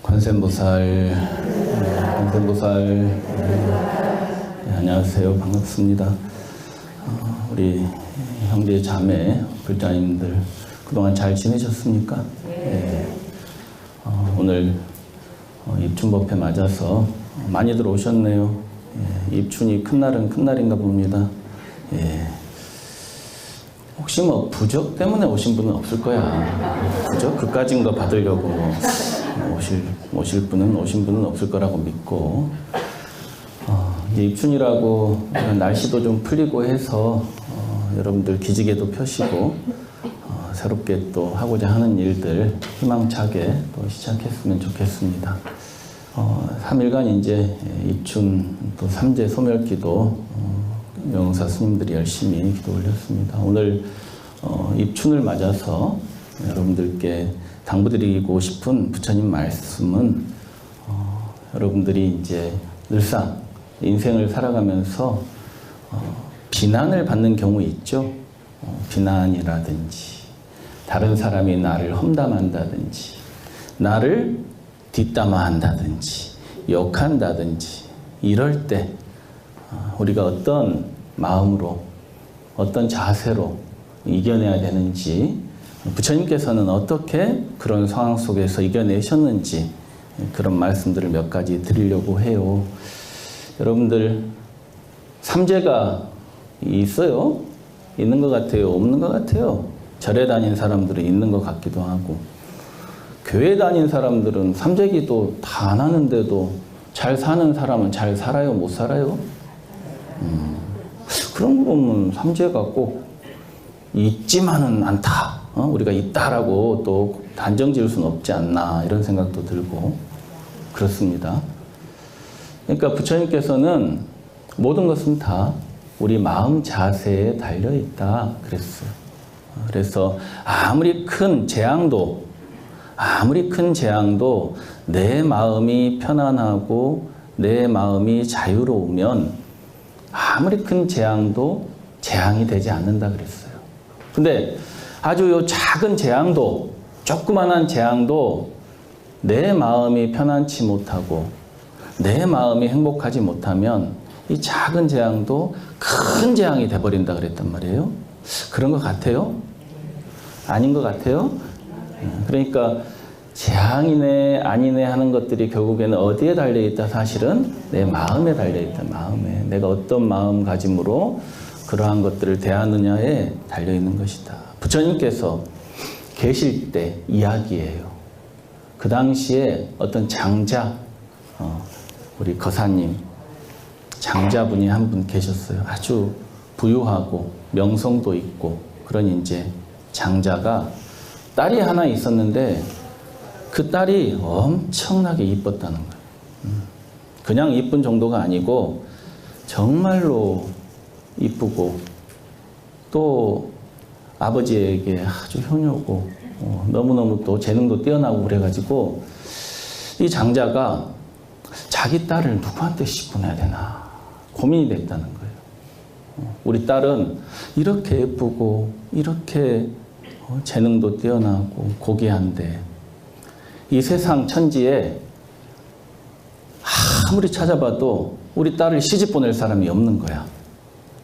관세음보살, 안녕하세요. 반갑습니다. 우리 형제 자매 불자님들 그동안 잘 지내셨습니까? 네. 오늘 입춘법회 맞아서 많이들 오셨네요. 입춘이 큰 날은 큰 날인가 봅니다. 혹시 뭐 부적 때문에 오신 분은 없을 거야. 부적 그까진 거 받으려고 오신 분은 없을 거라고 믿고, 이제 입춘이라고 날씨도 좀 풀리고 해서 여러분들 기지개도 펴시고 새롭게 또 하고자 하는 일들 희망차게 또 시작했으면 좋겠습니다. 3일간 이제 입춘 또 삼재 소멸기도 명사 스님들이 열심히 기도 올렸습니다. 오늘 입춘을 맞아서 여러분들께 당부드리고 싶은 부처님 말씀은 여러분들이 이제 늘상 인생을 살아가면서 비난을 받는 경우 있죠. 비난이라든지 다른 사람이 나를 험담한다든지 나를 뒷담화한다든지 욕한다든지 이럴 때 우리가 어떤 마음으로 어떤 자세로 이겨내야 되는지, 부처님께서는 어떻게 그런 상황 속에서 이겨내셨는지 그런 말씀들을 몇 가지 드리려고 해요. 여러분들 삼재가 있어요? 있는 것 같아요? 없는 것 같아요? 절에 다닌 사람들은 있는 것 같기도 하고, 교회 다닌 사람들은 삼재기도 다 안 하는데도 잘 사는 사람은 잘 살아요? 못 살아요? 그런 거 보면 삼재가 꼭 있지만은 않다. 우리가 있다라고 또 단정 지을 수는 없지 않나 이런 생각도 들고 그렇습니다. 그러니까 부처님께서는 모든 것은 다 우리 마음 자세에 달려 있다 그랬어요. 그래서 아무리 큰 재앙도 내 마음이 편안하고 내 마음이 자유로우면 아무리 큰 재앙도 재앙이 되지 않는다 그랬어요. 근데 아주 요 작은 재앙도, 조그만한 재앙도 내 마음이 편안치 못하고 내 마음이 행복하지 못하면 이 작은 재앙도 큰 재앙이 돼버린다 그랬단 말이에요. 그런 것 같아요? 아닌 것 같아요? 그러니까 재앙이네 아니네 하는 것들이 결국에는 어디에 달려있다? 사실은 내 마음에 달려있다. 마음에. 내가 어떤 마음가짐으로 그러한 것들을 대하느냐에 달려있는 것이다. 부처님께서 계실 때 이야기예요. 그 당시에 어떤 장자, 우리 거사님, 장자분이 한 분 계셨어요. 아주 부유하고 명성도 있고 그런 이제 장자가 딸이 하나 있었는데 그 딸이 엄청나게 이뻤다는 거예요. 그냥 이쁜 정도가 아니고 정말로 이쁘고 또 아버지에게 아주 효녀고 너무너무 또 재능도 뛰어나고 그래가지고 이 장자가 자기 딸을 누구한테 시집보내야 되나 고민이 됐다는 거예요. 우리 딸은 이렇게 예쁘고 이렇게 재능도 뛰어나고 고귀한데 이 세상 천지에 아무리 찾아봐도 우리 딸을 시집 보낼 사람이 없는 거야.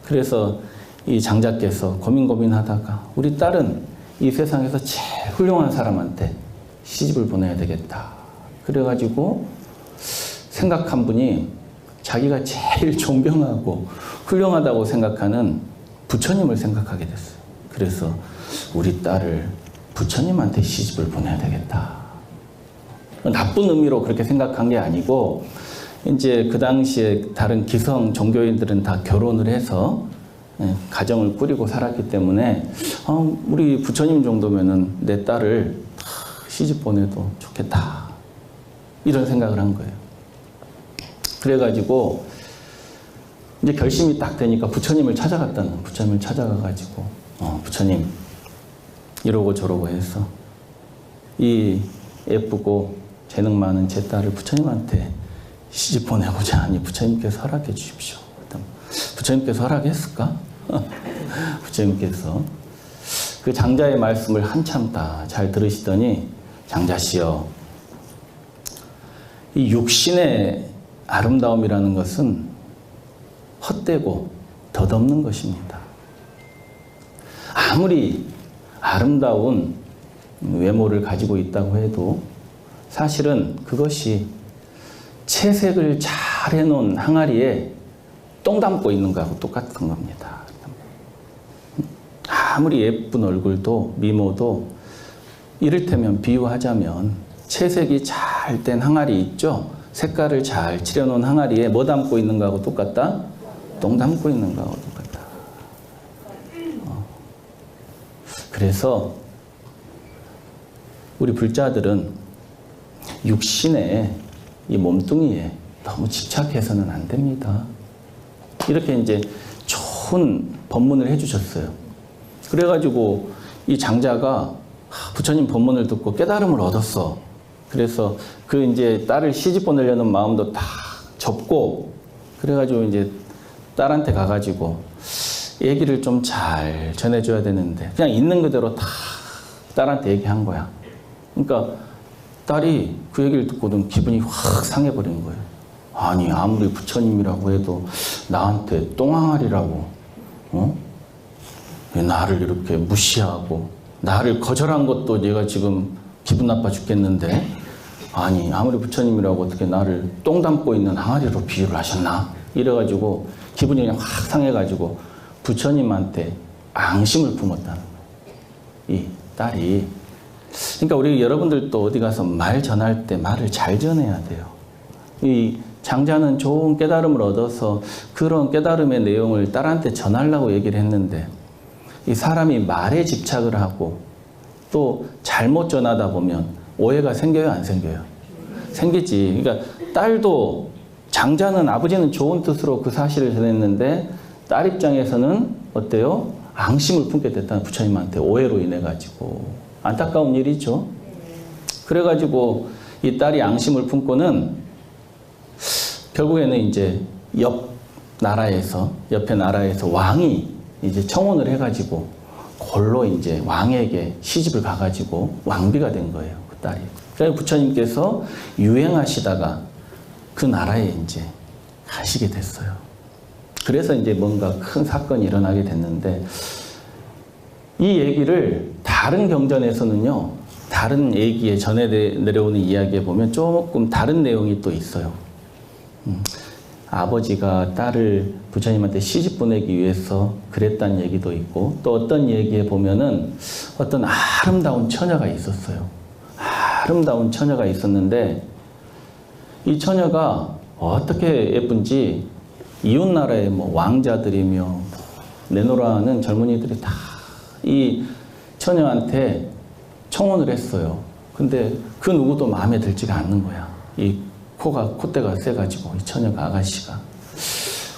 그래서 이 장자께서 고민하다가 우리 딸은 이 세상에서 제일 훌륭한 사람한테 시집을 보내야 되겠다. 그래가지고 생각한 분이 자기가 제일 존경하고 훌륭하다고 생각하는 부처님을 생각하게 됐어요. 그래서 우리 딸을 부처님한테 시집을 보내야 되겠다. 나쁜 의미로 그렇게 생각한 게 아니고 이제 그 당시에 다른 기성 종교인들은 다 결혼을 해서 가정을 꾸리고 살았기 때문에 우리 부처님 정도면은 내 딸을 시집 보내도 좋겠다 이런 생각을 한 거예요. 그래가지고 이제 결심이 딱 되니까 부처님을 찾아가가지고 부처님 이러고 저러고 해서 이 예쁘고 재능 많은 제 딸을 부처님한테 시집 보내고자 하니 부처님께서 허락해 주십시오. 부처님께서 허락했을까? 부처님께서 그 장자의 말씀을 한참 다 잘 들으시더니 장자씨여 이 육신의 아름다움이라는 것은 헛되고 덧없는 것입니다. 아무리 아름다운 외모를 가지고 있다고 해도 사실은 그것이 채색을 잘 해놓은 항아리에 똥 담고 있는 거하고 똑같은 겁니다. 아무리 예쁜 얼굴도 미모도 이를테면 비유하자면 채색이 잘 된 항아리 있죠? 색깔을 잘 칠해놓은 항아리에 뭐 담고 있는 거하고 똑같다? 똥 담고 있는 거하고 똑같다. 그래서 우리 불자들은 육신의 이 몸뚱이에 너무 집착해서는 안 됩니다. 이렇게 이제 좋은 법문을 해주셨어요. 그래가지고 이 장자가 부처님 법문을 듣고 깨달음을 얻었어. 그래서 그 이제 딸을 시집 보내려는 마음도 다 접고, 그래가지고 이제 딸한테 가가지고 얘기를 좀 잘 전해줘야 되는데 그냥 있는 그대로 다 딸한테 얘기한 거야. 그러니까 딸이 그 얘기를 듣고는 기분이 확 상해버린 거예요. 아니 아무리 부처님이라고 해도 나한테 똥항아리라고 왜 나를 이렇게 무시하고 나를 거절한 것도 얘가 지금 기분 나빠 죽겠는데, 아니 아무리 부처님이라고 어떻게 나를 똥 담고 있는 항아리로 비유를 하셨나? 이래가지고 기분이 그냥 확 상해가지고 부처님한테 앙심을 품었다는 거예요, 이 딸이. 그러니까 우리 여러분들도 어디 가서 말 전할 때 말을 잘 전해야 돼요. 이 장자는 좋은 깨달음을 얻어서 그런 깨달음의 내용을 딸한테 전하려고 얘기를 했는데, 이 사람이 말에 집착을 하고 또 잘못 전하다 보면 오해가 생겨요, 안 생겨요? 생기지. 그러니까 딸도, 장자는, 아버지는 좋은 뜻으로 그 사실을 전했는데 딸 입장에서는 어때요? 앙심을 품게 됐다는, 부처님한테 오해로 인해 가지고. 안타까운 일이죠. 그래가지고 이 딸이 앙심을 품고는 결국에는 이제 옆에 나라에서 왕이 이제 청혼을 해가지고 골로 이제 왕에게 시집을 가가지고 왕비가 된 거예요, 그 딸이. 그래서 부처님께서 유행하시다가 그 나라에 이제 가시게 됐어요. 그래서 이제 뭔가 큰 사건이 일어나게 됐는데, 이 얘기를 다른 경전에서는요, 다른 얘기에 전해 내려오는 이야기에 보면 조금 다른 내용이 또 있어요. 아버지가 딸을 부처님한테 시집 보내기 위해서 그랬다는 얘기도 있고, 또 어떤 얘기에 보면은 어떤 아름다운 처녀가 있었어요. 아름다운 처녀가 있었는데, 이 처녀가 어떻게 예쁜지 이웃나라의 뭐 왕자들이며 내노라는 젊은이들이 다 이 처녀한테 청혼을 했어요. 근데 그 누구도 마음에 들지가 않는 거야. 이 콧대가 세가지고, 이 처녀가, 아가씨가.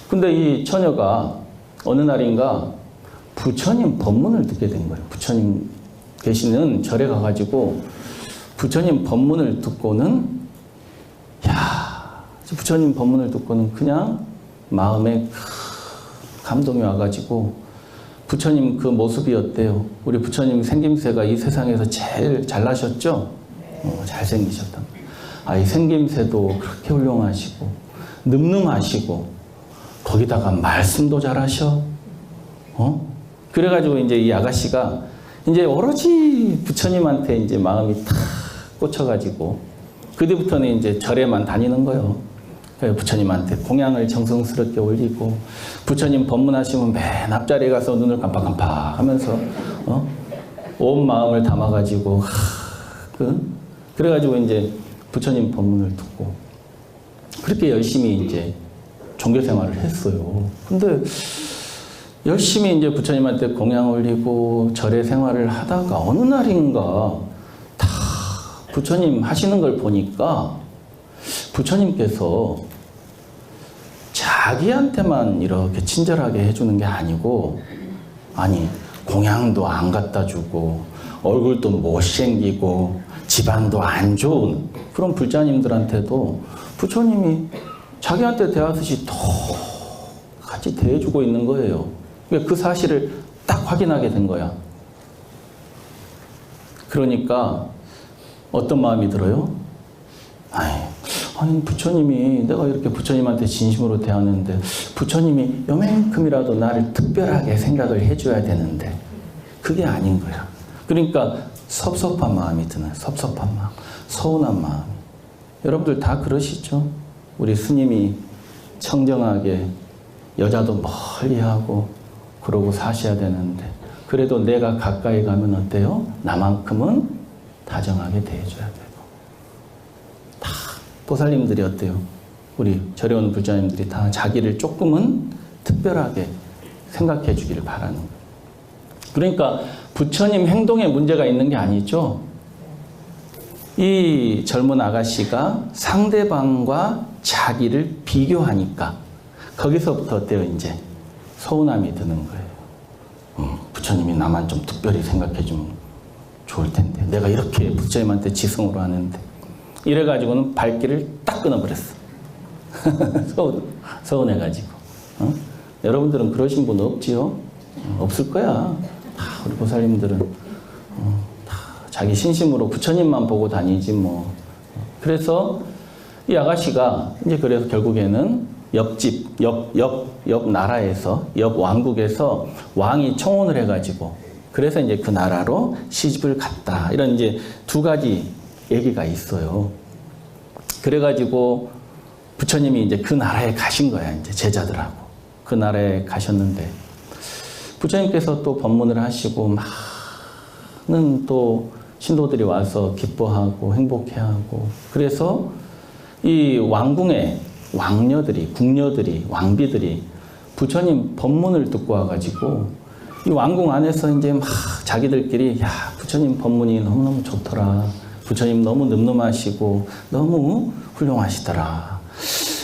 근데 이 처녀가 어느 날인가 부처님 법문을 듣게 된 거예요. 부처님 계시는 절에 가가지고 부처님 법문을 듣고는, 부처님 법문을 듣고는 그냥 마음에 감동이 와가지고, 부처님 그 모습이 어때요? 우리 부처님 생김새가 이 세상에서 제일 잘나셨죠? 잘생기셨다. 이 생김새도 그렇게 훌륭하시고 늠름하시고 거기다가 말씀도 잘하셔. 그래가지고 이제 이 아가씨가 이제 오로지 부처님한테 이제 마음이 탁 꽂혀가지고 그때부터는 이제 절에만 다니는 거예요. 부처님한테 공양을 정성스럽게 올리고, 부처님 법문하시면 맨 앞자리에 가서 눈을 깜빡깜빡 하면서 온 마음을 담아가지고 그래가지고 이제 부처님 법문을 듣고 그렇게 열심히 이제 종교 생활을 했어요. 근데 열심히 이제 부처님한테 공양 올리고 절의 생활을 하다가 어느 날인가 다 부처님 하시는 걸 보니까 부처님께서 자기한테만 이렇게 친절하게 해주는 게 아니고, 공양도 안 갖다 주고 얼굴도 못생기고 집안도 안 좋은 그런 불자님들한테도 부처님이 자기한테 대하듯이 똑같이 대해주고 있는 거예요. 그 사실을 딱 확인하게 된 거야. 그러니까 어떤 마음이 들어요? 아니 부처님이 내가 이렇게 부처님한테 진심으로 대하는데 부처님이 요만큼이라도 나를 특별하게 생각을 해줘야 되는데 그게 아닌 거야. 그러니까 섭섭한 마음이 드는 섭섭한 마음, 서운한 마음. 여러분들 다 그러시죠? 우리 스님이 청정하게 여자도 멀리하고 그러고 사셔야 되는데 그래도 내가 가까이 가면 어때요? 나만큼은 다정하게 대해줘야 되고. 다 보살님들이 어때요? 우리 절에 오는 불자님들이 다 자기를 조금은 특별하게 생각해 주기를 바라는 거예요. 그러니까 부처님 행동에 문제가 있는 게 아니죠. 이 젊은 아가씨가 상대방과 자기를 비교하니까 거기서부터 어때요? 이제 서운함이 드는 거예요. 부처님이 나만 좀 특별히 생각해 주면 좋을 텐데 내가 이렇게 부처님한테 지성으로 하는데 이래가지고는 발길을 딱 끊어버렸어. 서운해가지고. 여러분들은 그러신 분 없지요? 없을 거야. 다 우리 보살님들은 다 자기 신심으로 부처님만 보고 다니지 뭐. 그래서 이 아가씨가 이제 그래서 결국에는 옆집, 옆 나라에서, 옆 왕국에서 왕이 청혼을 해가지고 그래서 이제 그 나라로 시집을 갔다. 이런 이제 두 가지 얘기가 있어요. 그래가지고 부처님이 이제 그 나라에 가신 거야. 이제 제자들하고. 그 나라에 가셨는데 부처님께서 또 법문을 하시고 많은 또 신도들이 와서 기뻐하고 행복해하고 그래서 이 왕궁의 왕녀들이, 궁녀들이, 왕비들이 부처님 법문을 듣고 와가지고 이 왕궁 안에서 이제 막 자기들끼리 야 부처님 법문이 너무너무 좋더라. 부처님 너무 늠름하시고 너무 훌륭하시더라.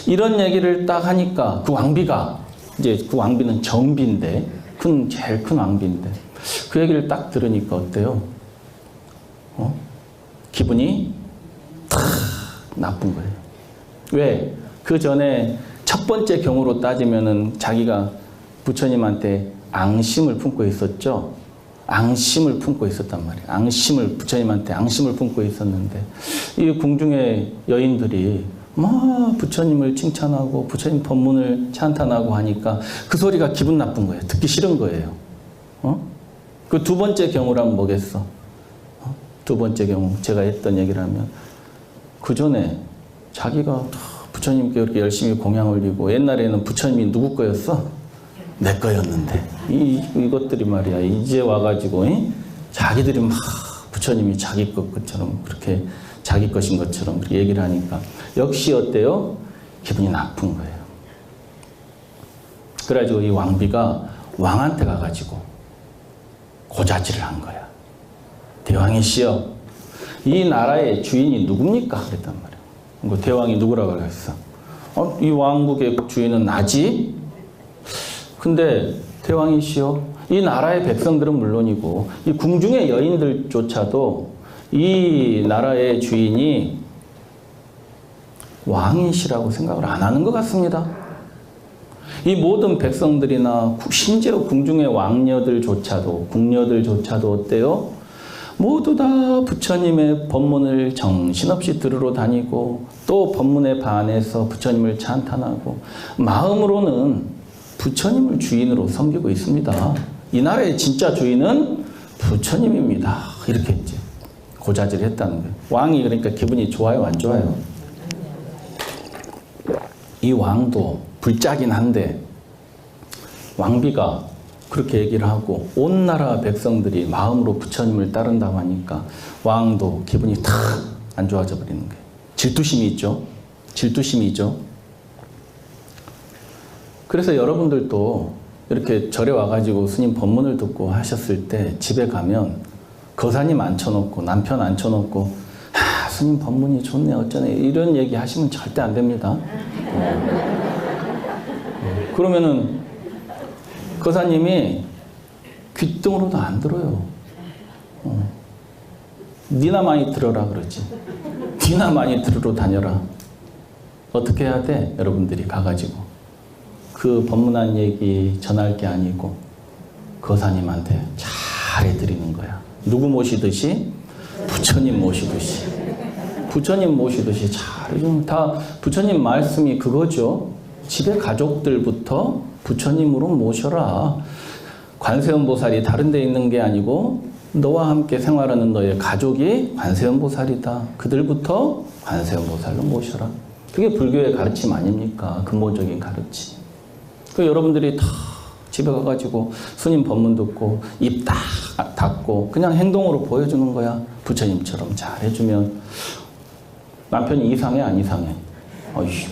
이런 얘기를 딱 하니까 그 왕비가 이제 그 왕비는 정비인데 제일 큰 왕비인데 그 얘기를 딱 들으니까 어때요? 기분이 탁 나쁜 거예요. 왜? 그 전에 첫 번째 경우로 따지면은 자기가 부처님한테 앙심을 품고 있었죠. 앙심을 품고 있었단 말이에요. 부처님한테 앙심을 품고 있었는데 이 궁중의 여인들이 막 부처님을 칭찬하고 부처님 법문을 찬탄하고 하니까 그 소리가 기분 나쁜 거예요. 듣기 싫은 거예요. 그 두 번째 경우라면 뭐겠어? 두 번째 경우 제가 했던 얘기라면 그 전에 자기가 부처님께 이렇게 열심히 공양 올리고 옛날에는 부처님이 누구 거였어? 내 거였는데 이것들이 말이야 이제 와가지고 자기들이 막 부처님이 자기 것처럼 그렇게 자기 것인 것처럼 그렇게 얘기를 하니까 역시 어때요? 기분이 나쁜 거예요. 그래가지고 이 왕비가 왕한테 가가지고 고자질을 한 거야. 대왕이시여, 이 나라의 주인이 누굽니까? 그랬단 말이야. 그 대왕이 누구라고 그랬어? 이 왕국의 주인은 나지? 근데 대왕이시여, 이 나라의 백성들은 물론이고 이 궁중의 여인들조차도 이 나라의 주인이 왕이시라고 생각을 안 하는 것 같습니다. 이 모든 백성들이나 심지어 궁중의 왕녀들조차도 궁녀들조차도 어때요? 모두 다 부처님의 법문을 정신없이 들으러 다니고 또 법문에 반해서 부처님을 찬탄하고 마음으로는 부처님을 주인으로 섬기고 있습니다. 이 나라의 진짜 주인은 부처님입니다. 이렇게 이제 고자질을 했다는 거예요. 왕이 그러니까 기분이 좋아요, 안 좋아요? 이 왕도 불짜긴 한데 왕비가 그렇게 얘기를 하고 온 나라 백성들이 마음으로 부처님을 따른다고 하니까 왕도 기분이 탁 안 좋아져 버리는 거예요. 질투심이 있죠. 질투심이 있죠. 그래서 여러분들도 이렇게 절에 와가지고 스님 법문을 듣고 하셨을 때 집에 가면 거사님 앉혀놓고 남편 앉혀놓고 스님 법문이 좋네 어쩌네 이런 얘기 하시면 절대 안 됩니다. 그러면은 거사님이 귓등으로도 안 들어요. 니나 많이 들어라 그러지. 니나 많이 들으러 다녀라. 어떻게 해야 돼? 여러분들이 가가지고 그 법문한 얘기 전할 게 아니고 거사님한테 잘 해드리는 거야. 누구 모시듯이? 부처님 모시듯이. 부처님 모시듯이 잘해주는, 다 부처님 말씀이 그거죠. 집에 가족들부터 부처님으로 모셔라. 관세음보살이 다른 데 있는 게 아니고 너와 함께 생활하는 너의 가족이 관세음보살이다. 그들부터 관세음보살로 모셔라. 그게 불교의 가르침 아닙니까? 근본적인 가르침. 그 여러분들이 다 집에 가가지고 스님 법문 듣고 입 딱 닫고 그냥 행동으로 보여주는 거야. 부처님처럼 잘해주면 남편이 이상해 안 이상해? 어이씨,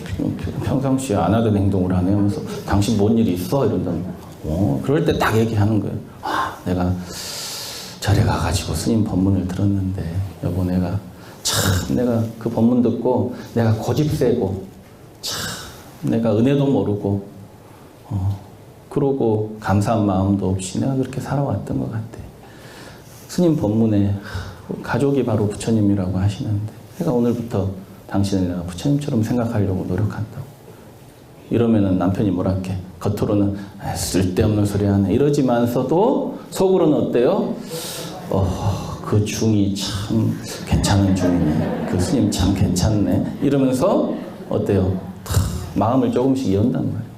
평상시에 안 하던 행동을 하네 하면서 당신 뭔 일 있어? 이런다면 그럴 때 딱 얘기하는 거예요. 내가 절에 가가지고 스님 법문을 들었는데 여보 내가 그 법문 듣고 내가 고집 세고 참 내가 은혜도 모르고 그러고 감사한 마음도 없이 내가 그렇게 살아왔던 것 같아. 스님 법문에 가족이 바로 부처님이라고 하시는데 내가 오늘부터 당신을 내가 부처님처럼 생각하려고 노력한다고. 이러면은 남편이 뭐랄게 겉으로는 쓸데없는 소리 하네 이러지만서도 속으로는 어때요? 그 중이 참 괜찮은 중이네. 그 스님 참 괜찮네. 이러면서 어때요? 마음을 조금씩 연단 말이에요.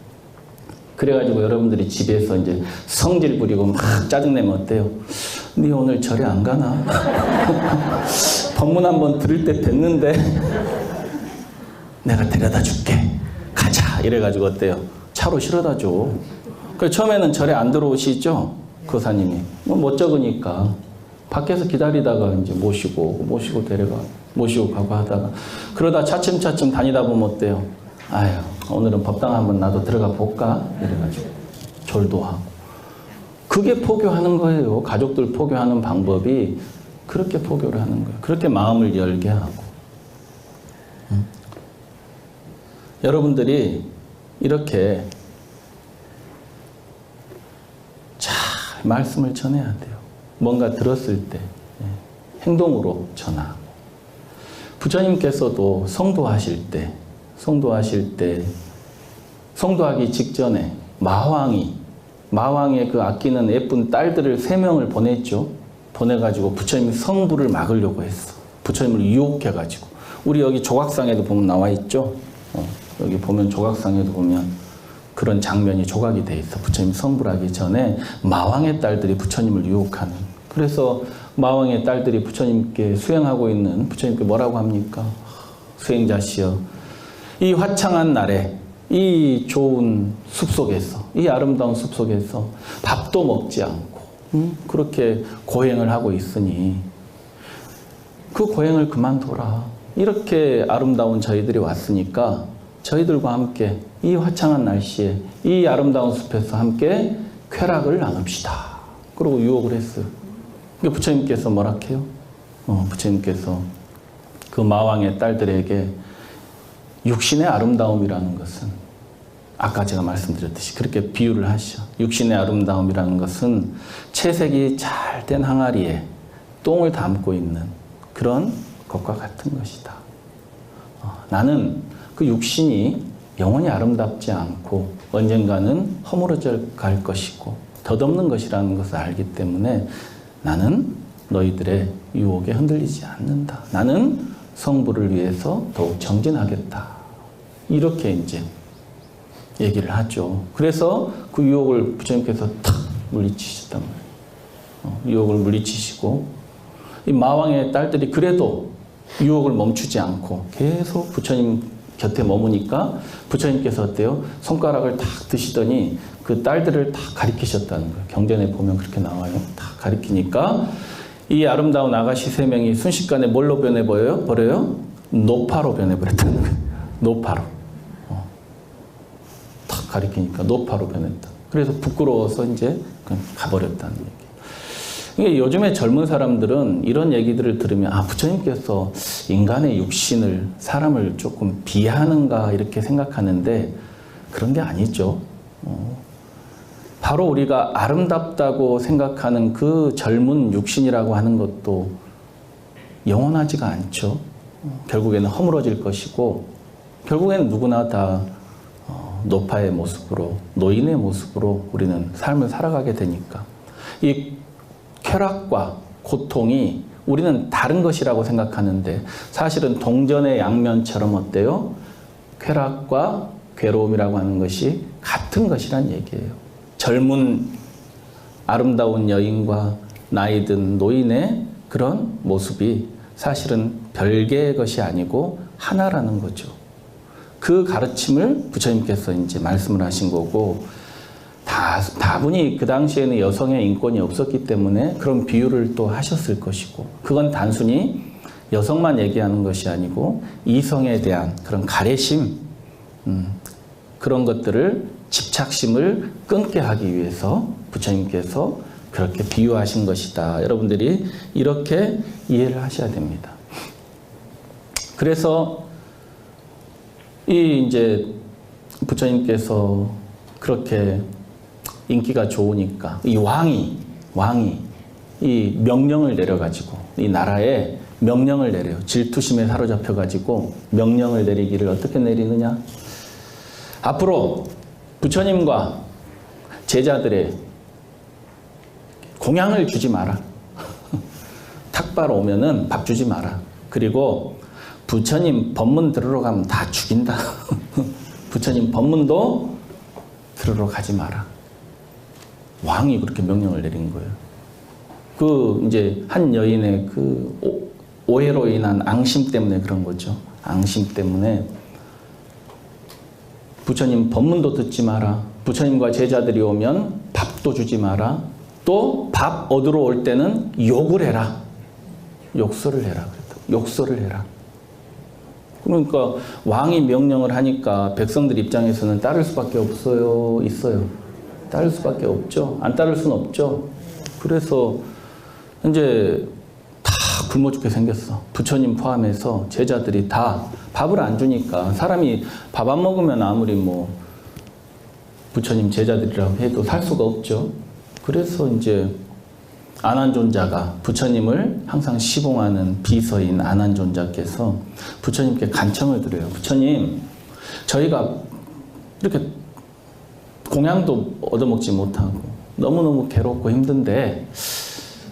그래가지고 여러분들이 집에서 이제 성질 부리고 막 짜증내면 어때요? 네 오늘 절에 안 가나? 법문 한번 들을 때 됐는데 내가 데려다 줄게. 가자. 이래가지고 어때요? 차로 실어다 줘. 그래서 처음에는 절에 안 들어오시죠? 거사님이. 못 적으니까. 밖에서 기다리다가 이제 모시고 가고 하다가 그러다 차츰차츰 다니다 보면 어때요? 아유, 오늘은 법당 한번 나도 들어가 볼까? 이래가지고 절도 하고. 그게 포교하는 거예요. 가족들 포교하는 방법이 그렇게 포교를 하는 거예요. 그렇게 마음을 열게 하고. 여러분들이 이렇게 잘 말씀을 전해야 돼요. 뭔가 들었을 때 행동으로 전하고. 부처님께서도 성도하실 때 성도하기 직전에 마왕의 그 아끼는 예쁜 딸들을 3명을 보냈죠. 보내가지고 부처님이 성부를 막으려고 했어. 부처님을 유혹해가지고. 우리 여기 조각상에도 보면 나와 있죠. 여기 보면 조각상에도 보면 그런 장면이 조각이 돼 있어. 부처님 성불하기 전에 마왕의 딸들이 부처님을 유혹하는. 그래서 마왕의 딸들이 부처님께 수행하고 있는 부처님께 뭐라고 합니까? 수행자시여, 이 화창한 날에 이 좋은 숲속에서, 이 아름다운 숲속에서 밥도 먹지 않고 그렇게 고행을 하고 있으니 그 고행을 그만둬라. 이렇게 아름다운 저희들이 왔으니까 저희들과 함께 이 화창한 날씨에 이 아름다운 숲에서 함께 쾌락을 나눕시다. 그러고 유혹을 했어요. 그러니까 부처님께서 뭐라 해요? 부처님께서 그 마왕의 딸들에게 육신의 아름다움이라는 것은 아까 제가 말씀드렸듯이 그렇게 비유를 하시죠. 육신의 아름다움이라는 것은 채색이 잘 된 항아리에 똥을 담고 있는 그런 것과 같은 것이다. 나는 그 육신이 영원히 아름답지 않고 언젠가는 허물어져 갈 것이고 덧없는 것이라는 것을 알기 때문에 나는 너희들의 유혹에 흔들리지 않는다. 나는 성부를 위해서 더욱 정진하겠다. 이렇게 이제 얘기를 하죠. 그래서 그 유혹을 부처님께서 탁 물리치셨단 말이에요. 유혹을 물리치시고 이 마왕의 딸들이 그래도 유혹을 멈추지 않고 계속 부처님 곁에 머무니까 부처님께서 어때요? 손가락을 탁 드시더니 그 딸들을 탁 가리키셨다는 거예요. 경전에 보면 그렇게 나와요. 탁 가리키니까 이 아름다운 아가씨 3명이 순식간에 뭘로 변해버려요? 노파로 변해버렸다는 거예요. 노파로. 탁 가리키니까 노파로 변했다. 그래서 부끄러워서 이제 그냥 가버렸다는 얘기. 이게 요즘에 젊은 사람들은 이런 얘기들을 들으면 부처님께서 인간의 육신을 사람을 조금 비하하는가 이렇게 생각하는데 그런 게 아니죠. 바로 우리가 아름답다고 생각하는 그 젊은 육신이라고 하는 것도 영원하지가 않죠. 결국에는 허물어질 것이고 결국에는 누구나 다 노파의 모습으로 노인의 모습으로 우리는 삶을 살아가게 되니까 이 쾌락과 고통이 우리는 다른 것이라고 생각하는데 사실은 동전의 양면처럼 어때요? 쾌락과 괴로움이라고 하는 것이 같은 것이란 얘기예요. 젊은 아름다운 여인과 나이 든 노인의 그런 모습이 사실은 별개의 것이 아니고 하나라는 거죠. 그 가르침을 부처님께서 이제 말씀을 하신 거고, 다분히 그 당시에는 여성의 인권이 없었기 때문에 그런 비유를 또 하셨을 것이고, 그건 단순히 여성만 얘기하는 것이 아니고 이성에 대한 그런 가래심, 그런 것들을 집착심을 끊게 하기 위해서 부처님께서 그렇게 비유하신 것이다. 여러분들이 이렇게 이해를 하셔야 됩니다. 그래서 이제 부처님께서 그렇게 인기가 좋으니까 이 왕이 이 명령을 내려가지고 이 나라에 명령을 내려요. 질투심에 사로잡혀가지고 명령을 내리기를 어떻게 내리느냐? 앞으로 부처님과 제자들의 공양을 주지 마라. 탁발 오면은 밥 주지 마라. 그리고 부처님 법문 들으러 가면 다 죽인다. 부처님 법문도 들으러 가지 마라. 왕이 그렇게 명령을 내린 거예요. 그 이제 한 여인의 그 오해로 인한 앙심 때문에 그런 거죠. 앙심 때문에 부처님 법문도 듣지 마라. 부처님과 제자들이 오면 밥도 주지 마라. 또 밥 얻으러 올 때는 욕을 해라. 욕설을 해라. 욕설을 해라. 그러니까 왕이 명령을 하니까 백성들 입장에서는 따를 수밖에 없어요? 있어요? 따를 수밖에 없죠. 안 따를 수는 없죠. 그래서 이제 다 굶어 죽게 생겼어. 부처님 포함해서 제자들이 다 밥을 안 주니까 사람이 밥 안 먹으면 아무리 뭐 부처님 제자들이라고 해도 살 수가 없죠. 그래서 이제 아난존자가 부처님을 항상 시봉하는 비서인 아난존자께서 부처님께 간청을 드려요. 부처님, 저희가 이렇게 공양도 얻어먹지 못하고 너무너무 괴롭고 힘든데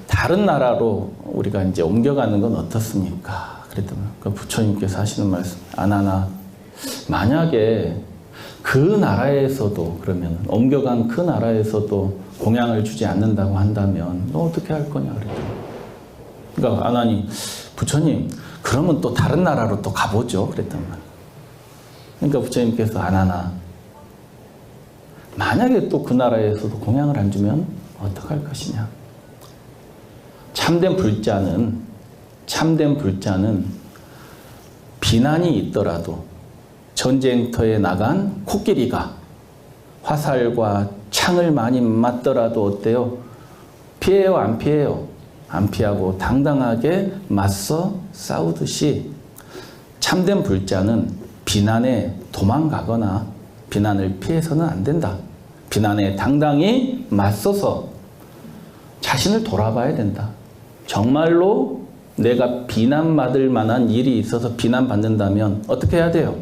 다른 나라로 우리가 이제 옮겨가는 건 어떻습니까? 그랬더니 부처님께서 하시는 말씀, 아나나, 만약에 그 나라에서도 그러면 옮겨간 그 나라에서도 공양을 주지 않는다고 한다면 너 어떻게 할 거냐 그랬더니, 그러니까 아나니, 부처님 그러면 또 다른 나라로 또 가보죠 그랬단 말이에요. 그러니까 부처님께서 아나나, 만약에 또 그 나라에서도 공양을 안 주면 어떡할 것이냐. 참된 불자는 비난이 있더라도 전쟁터에 나간 코끼리가 화살과 창을 많이 맞더라도 어때요? 피해요? 안 피해요? 안 피하고 당당하게 맞서 싸우듯이 참된 불자는 비난에 도망가거나 비난을 피해서는 안 된다. 비난에 당당히 맞서서 자신을 돌아봐야 된다. 정말로 내가 비난받을 만한 일이 있어서 비난받는다면 어떻게 해야 돼요?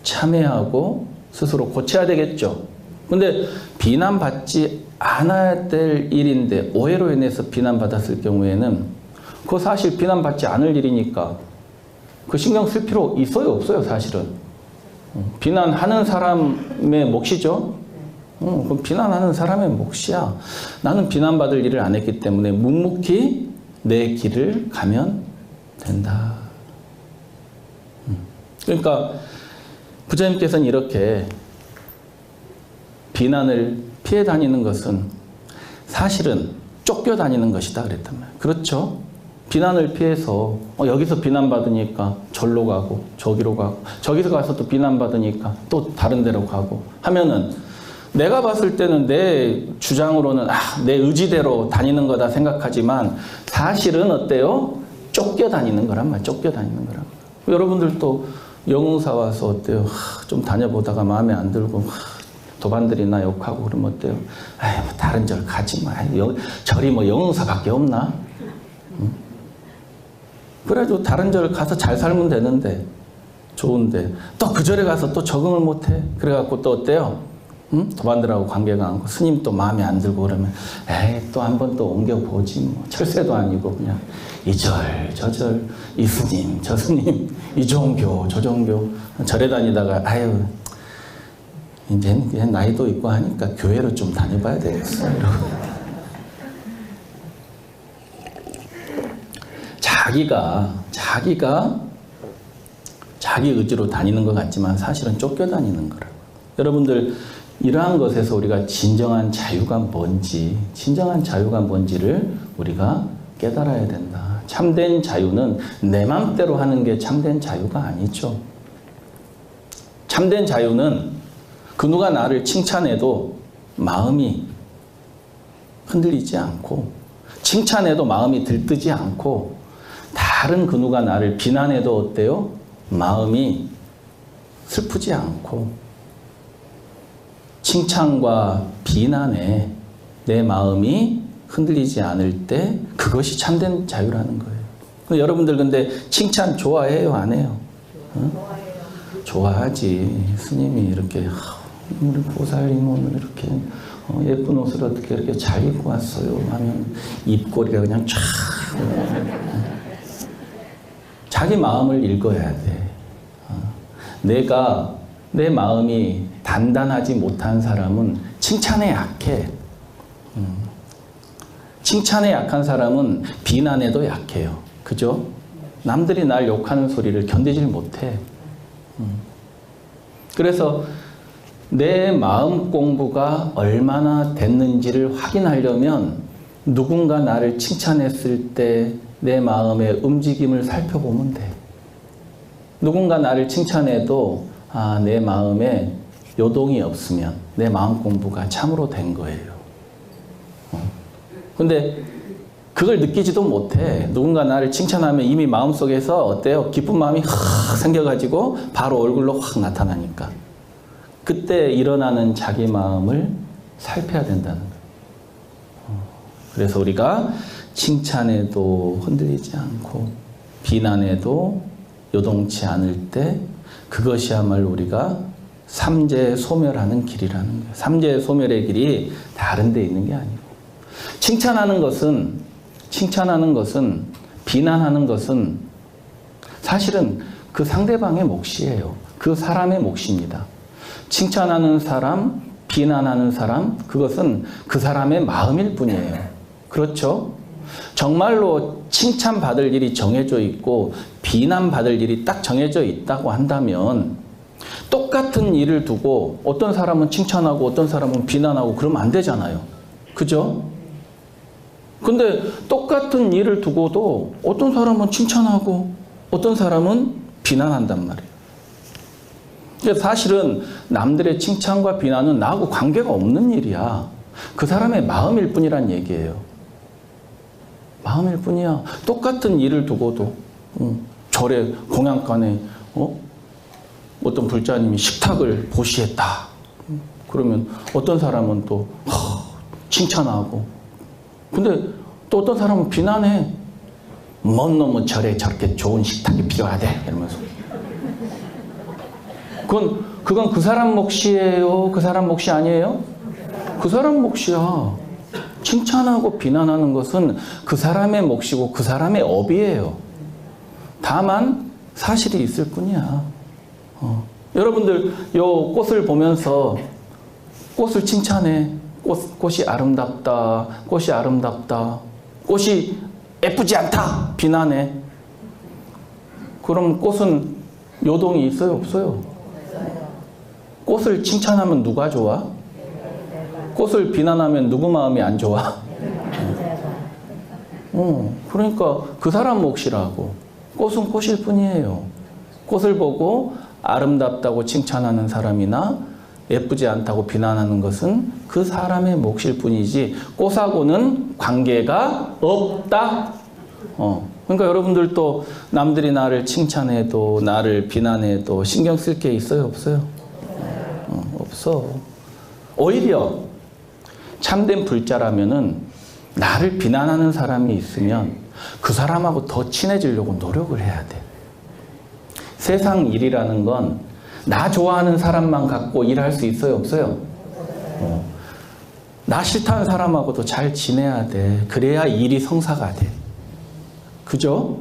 참회하고 스스로 고쳐야 되겠죠. 근데 비난받지 않아야 될 일인데 오해로 인해서 비난받았을 경우에는 그거 사실 비난받지 않을 일이니까 그 신경 쓸 필요 있어요? 없어요? 사실은. 비난하는 사람의 몫이죠. 그럼 비난하는 사람의 몫이야. 나는 비난받을 일을 안 했기 때문에 묵묵히 내 길을 가면 된다. 그러니까 부처님께서는 이렇게 비난을 피해 다니는 것은 사실은 쫓겨 다니는 것이다 그랬단 말이에요. 그렇죠? 비난을 피해서 여기서 비난받으니까 절로 가고 저기로 가고 저기서 가서 또 비난받으니까 또 다른 데로 가고 하면은 내가 봤을 때는 내 주장으로는 내 의지대로 다니는 거다 생각하지만 사실은 어때요? 쫓겨 다니는 거란 말이에요. 쫓겨 다니는 거란 말이에요. 여러분들도 영흥사 와서 어때요? 좀 다녀보다가 마음에 안 들고 도반들이나 욕하고 그러면 어때요? 뭐 다른 절 가지 마. 절이 뭐 영흥사밖에 없나? 그래도 다른 절 가서 잘 살면 되는데 좋은데 또 그 절에 가서 또 적응을 못해. 그래갖고 또 어때요? 응? 도반들하고 관계가 않고 스님 또 마음에 안 들고 그러면 에이 또 한번 또 옮겨보지 뭐. 철새도 아니고 그냥 이절저절 이 스님 저 스님 이 종교 저 종교 절에 다니다가 아유 이제 나이도 있고 하니까 교회로 좀 다녀봐야 되겠어. 자기가 자기 의지로 다니는 것 같지만 사실은 쫓겨다니는 거라고. 여러분들 이러한 것에서 우리가 진정한 자유가 뭔지를 우리가 깨달아야 된다. 참된 자유는 내 맘대로 하는 게 참된 자유가 아니죠. 참된 자유는 그 누가 나를 칭찬해도 마음이 흔들리지 않고 칭찬해도 마음이 들뜨지 않고 다른 그 누가 나를 비난해도 어때요? 마음이 슬프지 않고 칭찬과 비난에 내 마음이 흔들리지 않을 때 그것이 참된 자유라는 거예요. 여러분들 근데 칭찬 좋아해요? 안 해요? 응? 좋아하지. 스님이 이렇게 우리 보살님 오늘 이렇게 예쁜 옷을 어떻게 이렇게 잘 입고 왔어요 하면 입꼬리가 그냥 쫙 자기 마음을 읽어야 돼. 내가 내 마음이 단단하지 못한 사람은 칭찬에 약해. 칭찬에 약한 사람은 비난에도 약해요. 그죠? 남들이 날 욕하는 소리를 견디질 못해. 그래서 내 마음 공부가 얼마나 됐는지를 확인하려면 누군가 나를 칭찬했을 때 내 마음의 움직임을 살펴보면 돼. 누군가 나를 칭찬해도 내 마음에 요동이 없으면 내 마음 공부가 참으로 된 거예요. 근데 그걸 느끼지도 못해. 누군가 나를 칭찬하면 이미 마음속에서 어때요? 기쁜 마음이 확 생겨가지고 바로 얼굴로 확 나타나니까. 그때 일어나는 자기 마음을 살펴야 된다는 거예요. 그래서 우리가 칭찬에도 흔들리지 않고 비난에도 요동치 않을 때 그것이야말로 우리가 삼재 소멸하는 길이라는 거예요. 삼재 소멸의 길이 다른 데 있는 게 아니고 칭찬하는 것은 비난하는 것은 사실은 그 상대방의 몫이에요. 그 사람의 몫입니다. 칭찬하는 사람, 비난하는 사람, 그것은 그 사람의 마음일 뿐이에요. 그렇죠? 정말로 칭찬받을 일이 정해져 있고 비난받을 일이 딱 정해져 있다고 한다면 똑같은 일을 두고 어떤 사람은 칭찬하고 어떤 사람은 비난하고 그러면 안 되잖아요. 그죠? 근데 똑같은 일을 두고도 어떤 사람은 칭찬하고 어떤 사람은 비난한단 말이에요. 사실은 남들의 칭찬과 비난은 나하고 관계가 없는 일이야. 그 사람의 마음일 뿐이란 얘기예요. 마음일 뿐이야. 똑같은 일을 두고도 절에 공양간에 어떤 불자님이 식탁을 보시했다. 그러면 어떤 사람은 또 칭찬하고 근데 또 어떤 사람은 비난해. 뭔 놈은 절에 저렇게 좋은 식탁이 필요하대 이러면서. 그건 그 사람 몫이에요? 그 사람 몫이 아니에요? 그 사람 몫이야. 칭찬하고 비난하는 것은 그 사람의 몫이고 그 사람의 업이에요. 다만 사실이 있을 뿐이야. 여러분들 요 꽃을 보면서 꽃을 칭찬해. 꽃이 아름답다. 꽃이 아름답다. 꽃이 예쁘지 않다. 비난해. 그럼 꽃은 요동이 있어요? 없어요? 꽃을 칭찬하면 누가 좋아? 꽃을 비난하면 누구 마음이 안 좋아? 그러니까 그 사람 몫이라고. 꽃은 꽃일 뿐이에요. 꽃을 보고 아름답다고 칭찬하는 사람이나 예쁘지 않다고 비난하는 것은 그 사람의 몫일 뿐이지 꽃하고는 관계가 없다. 그러니까 여러분들도 남들이 나를 칭찬해도 나를 비난해도 신경 쓸 게 있어요? 없어요? 없어. 오히려 참된 불자라면은 나를 비난하는 사람이 있으면 그 사람하고 더 친해지려고 노력을 해야 돼. 세상 일이라는 건 나 좋아하는 사람만 갖고 일할 수 있어요? 없어요? 나 싫다는 사람하고도 잘 지내야 돼. 그래야 일이 성사가 돼. 그죠?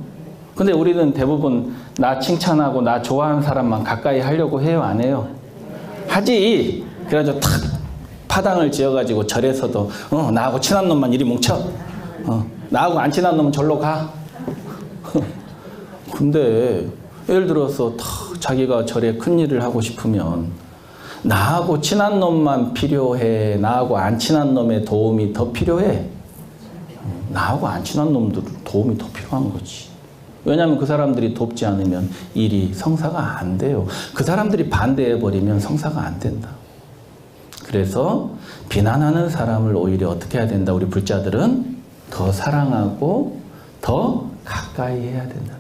근데 우리는 대부분 나 칭찬하고 나 좋아하는 사람만 가까이 하려고 해요, 안 해요? 하지. 그래가지고 탁 파당을 지어가지고 절에서도 나하고 친한 놈만 이리 뭉쳐. 나하고 안 친한 놈은 절로 가. 근데 예를 들어서 자기가 절에 큰 일을 하고 싶으면 나하고 친한 놈만 필요해? 나하고 안 친한 놈의 도움이 더 필요해? 나하고 안 친한 놈들 도움이 더 필요한 거지. 왜냐하면 그 사람들이 돕지 않으면 일이 성사가 안 돼요. 그 사람들이 반대해버리면 성사가 안 된다. 그래서 비난하는 사람을 오히려 어떻게 해야 된다? 우리 불자들은 더 사랑하고 더 가까이 해야 된다.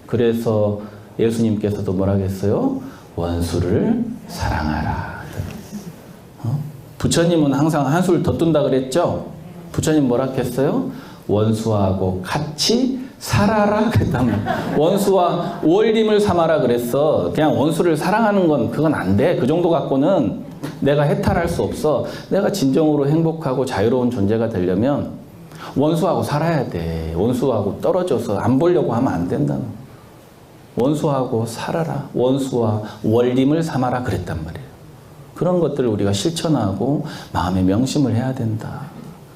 그래서 예수님께서도 뭐라 했어요? 원수를 사랑하라. 부처님은 항상 한술 더 뜬다 그랬죠? 부처님 뭐라 했어요? 원수하고 같이 살아라 그랬다면, 원수와 원림을 삼아라 그랬어. 그냥 원수를 사랑하는 건 그건 안 돼. 그 정도 갖고는 내가 해탈할 수 없어. 내가 진정으로 행복하고 자유로운 존재가 되려면 원수하고 살아야 돼. 원수하고 떨어져서 안 보려고 하면 안 된다는. 원수하고 살아라. 원수와 원림을 삼아라 그랬단 말이에요. 그런 것들을 우리가 실천하고 마음에 명심을 해야 된다.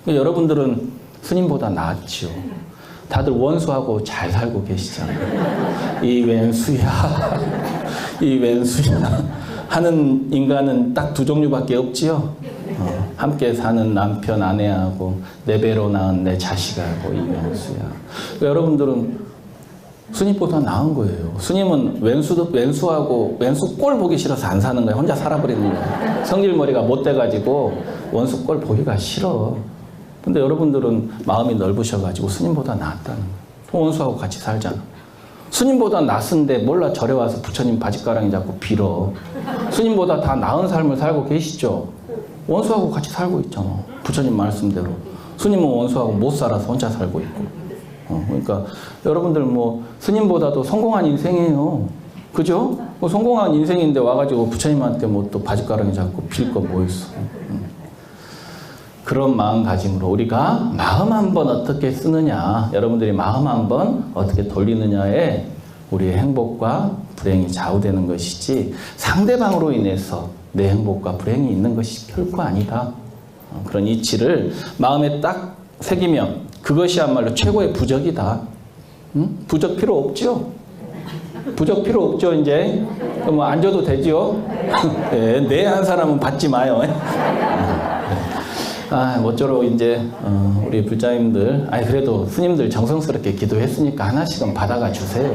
여러분들은 스님보다 낫지요. 다들 원수하고 잘 살고 계시잖아요. 이 왼수야, 이 왼수야 하는 인간은 딱 두 종류밖에 없지요. 함께 사는 남편, 아내하고 내 배로 낳은 내 자식하고 이 왼수야. 여러분들은 스님보다 나은 거예요. 스님은 왼수하고 왼수 꼴 보기 싫어서 안 사는 거예요. 혼자 살아버리는 거예요. 성질머리가 못 돼가지고 원수 꼴 보기가 싫어. 근데 여러분들은 마음이 넓으셔가지고 스님보다 낫다는 거예요. 원수하고 같이 살잖아. 스님보다 낫은데 몰라 절에 와서 부처님 바짓가랑이 잡고 빌어. 스님보다 다 나은 삶을 살고 계시죠. 원수하고 같이 살고 있잖아. 부처님 말씀대로. 스님은 원수하고 못 살아서 혼자 살고 있고. 그러니까 여러분들 뭐 스님보다도 성공한 인생이에요. 그죠? 뭐 성공한 인생인데 와가지고 부처님한테 뭐 또 바짓가랑이 잡고 빌 거 뭐 있어. 그런 마음가짐으로 우리가 마음 한번 어떻게 쓰느냐, 여러분들이 마음 한번 어떻게 돌리느냐에 우리의 행복과 불행이 좌우되는 것이지 상대방으로 인해서 내 행복과 불행이 있는 것이 결코 아니다. 그런 이치를 마음에 딱 새기면 그것이야말로 최고의 부적이다. 부적 필요 없죠? 부적 필요 없죠, 이제? 뭐 안 줘도 되죠? 네, 내 한 사람은 받지 마요. 모쪼록 이제 우리 불자님들, 그래도 스님들 정성스럽게 기도했으니까 하나씩은 받아가 주세요.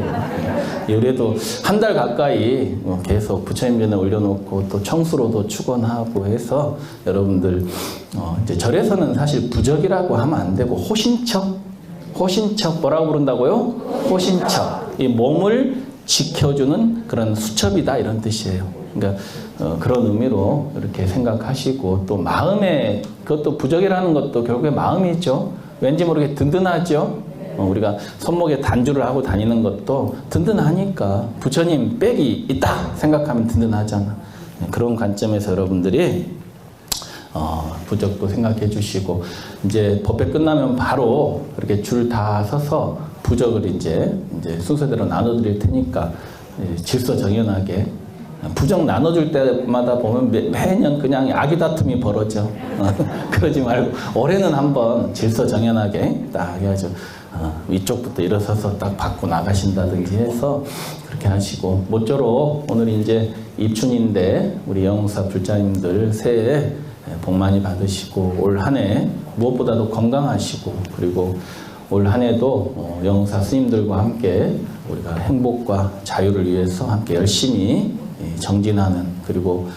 그래도 한 달 가까이 계속 부처님 전에 올려놓고 또 청수로도 축원하고 해서 여러분들 이제 절에서는 사실 부적이라고 하면 안 되고 호신척 뭐라고 부른다고요? 호신척. 이 몸을 지켜주는 그런 수첩이다 이런 뜻이에요. 그러니까 그런 의미로 이렇게 생각하시고 또 마음에 그것도 부적이라는 것도 결국에 마음이죠. 왠지 모르게 든든하죠. 우리가 손목에 단주를 하고 다니는 것도 든든하니까 부처님 백이 있다 생각하면 든든하잖아. 그런 관점에서 여러분들이 부적도 생각해 주시고 이제 법회 끝나면 바로 그렇게 줄 다 서서 부적을 이제 순서대로 나눠드릴 테니까 질서정연하게 부적 나눠줄 때마다 보면 매년 그냥 아기 다툼이 벌어져. 그러지 말고 올해는 한번 질서정연하게 딱 해야죠. 위쪽부터 일어서서 딱 받고 나가신다든지 해서 그렇게 하시고 모쪼록 오늘 이제 입춘인데 우리 영웅사 불자님들 새해 복 많이 받으시고 올 한 해 무엇보다도 건강하시고 그리고 올 한 해도 영웅사 스님들과 함께 우리가 행복과 자유를 위해서 함께 열심히 정진하는 그리고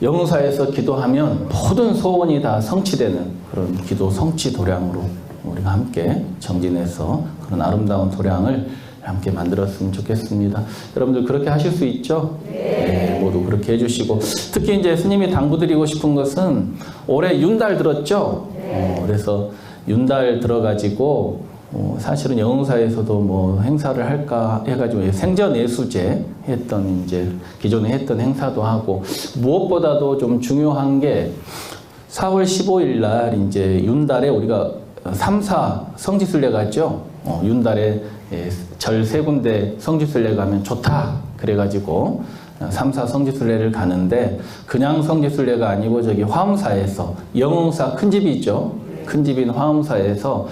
영웅사에서 기도하면 모든 소원이 다 성취되는 그런 기도 성취 도량으로 우리가 함께 정진해서 그런 아름다운 도량을 함께 만들었으면 좋겠습니다. 여러분들 그렇게 하실 수 있죠? 네, 모두 그렇게 해주시고 특히 이제 스님이 당부드리고 싶은 것은 올해 윤달 들었죠? 그래서 윤달 들어가지고 사실은 영흥사에서도 뭐 행사를 할까 해가지고 생전예수제 했던 이제 기존에 했던 행사도 하고, 무엇보다도 좀 중요한 게 4월 15일 날 이제 윤달에 우리가 3사 성지순례 갔죠. 윤달에 절 세 군데 성지순례 가면 좋다 그래가지고 3사 성지순례를 가는데, 그냥 성지순례가 아니고 저기 화엄사에서, 영흥사 큰 집이 있죠. 큰 집인 화엄사에서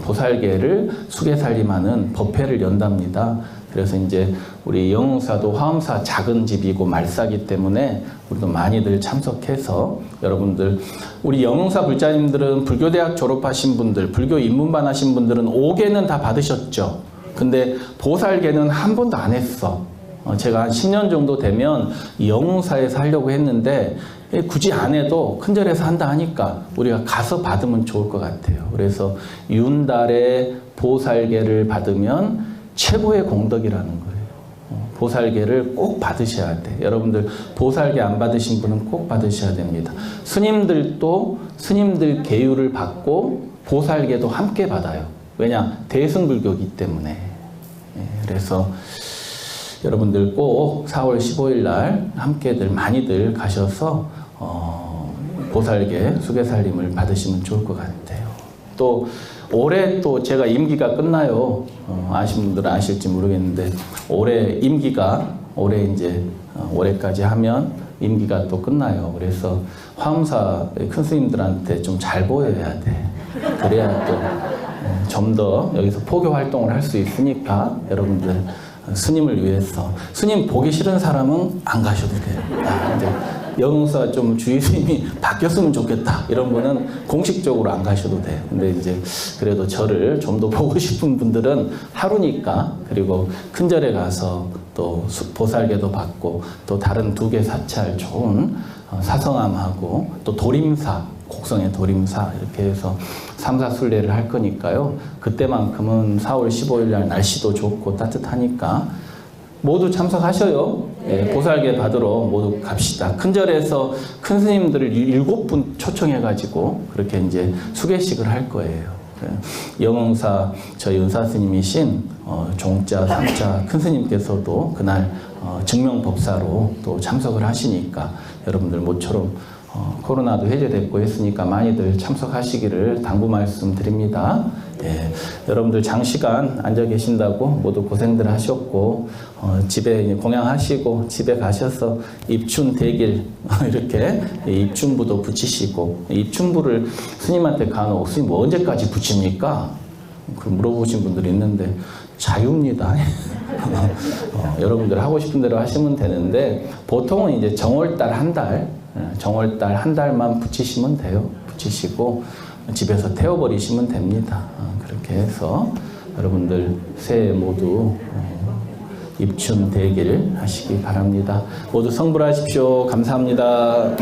보살개를 수계살림하는 법회를 연답니다. 그래서 이제 우리 영흥사도 화엄사 작은 집이고 말사기 때문에 우리도 많이들 참석해서, 여러분들 우리 영흥사 불자님들은 불교대학 졸업하신 분들, 불교 입문반 하신 분들은 5개는 다 받으셨죠. 근데 보살개는 한 번도 안 했어. 제가 한 10년 정도 되면 영흥사에서 하려고 했는데 굳이 안 해도 큰절에서 한다 하니까 우리가 가서 받으면 좋을 것 같아요. 그래서 윤달에 보살개를 받으면 최고의 공덕이라는 거예요. 보살개를 꼭 받으셔야 돼. 여러분들 보살개 안 받으신 분은 꼭 받으셔야 됩니다. 스님들도 스님들 계율을 받고 보살개도 함께 받아요. 왜냐? 대승불교이기 때문에. 그래서 여러분들 꼭 4월 15일 날 함께들 많이들 가셔서 보살개 수계살림을 받으시면 좋을 것 같아요. 또 올해 또 제가 임기가 끝나요. 아시는 분들은 아실지 모르겠는데, 올해 임기가 올해 이제 올해까지 하면 임기가 또 끝나요. 그래서 화엄사 큰 스님들한테 좀 잘 보여야 돼. 그래야 또 좀 더 여기서 포교 활동을 할 수 있으니까, 여러분들 스님을 위해서, 스님 보기 싫은 사람은 안 가셔도 돼요. 이제 영흥사 좀 주의 스님이 바뀌었으면 좋겠다 이런 분은 공식적으로 안 가셔도 돼요. 근데 이제 그래도 저를 좀 더 보고 싶은 분들은 하루니까, 그리고 큰절에 가서 또 보살개도 받고, 또 다른 2개 사찰 좋은 사성암하고 또 도림사, 곡성의 도림사 이렇게 해서 3사 순례를 할 거니까요. 그때만큼은 4월 15일 날 날씨도 좋고 따뜻하니까 모두 참석하셔요. 보살개 받으러 모두 갑시다. 큰절에서 큰 스님들을 7분 초청해가지고 그렇게 이제 수계식을 할 거예요. 영흥사 저희 은사 스님이신 종자, 삼자 큰 스님께서도 그날 증명법사로 또 참석을 하시니까, 여러분들 모처럼 코로나도 해제됐고 했으니까 많이들 참석하시기를 당부 말씀드립니다. 여러분들 장시간 앉아 계신다고 모두 고생들 하셨고, 집에 공양하시고 집에 가셔서 입춘 대길 이렇게 입춘부도 붙이시고, 입춘부를 스님한테 가는 스님 뭐 언제까지 붙입니까? 그 물어보신 분들이 있는데 자유입니다. 여러분들 하고 싶은 대로 하시면 되는데, 보통은 이제 정월달 한 달, 정월달 한 달만 붙이시면 돼요. 붙이시고 집에서 태워버리시면 됩니다. 그렇게 해서 여러분들 새해 모두 입춘 대길 하시기 바랍니다. 모두 성불하십시오. 감사합니다.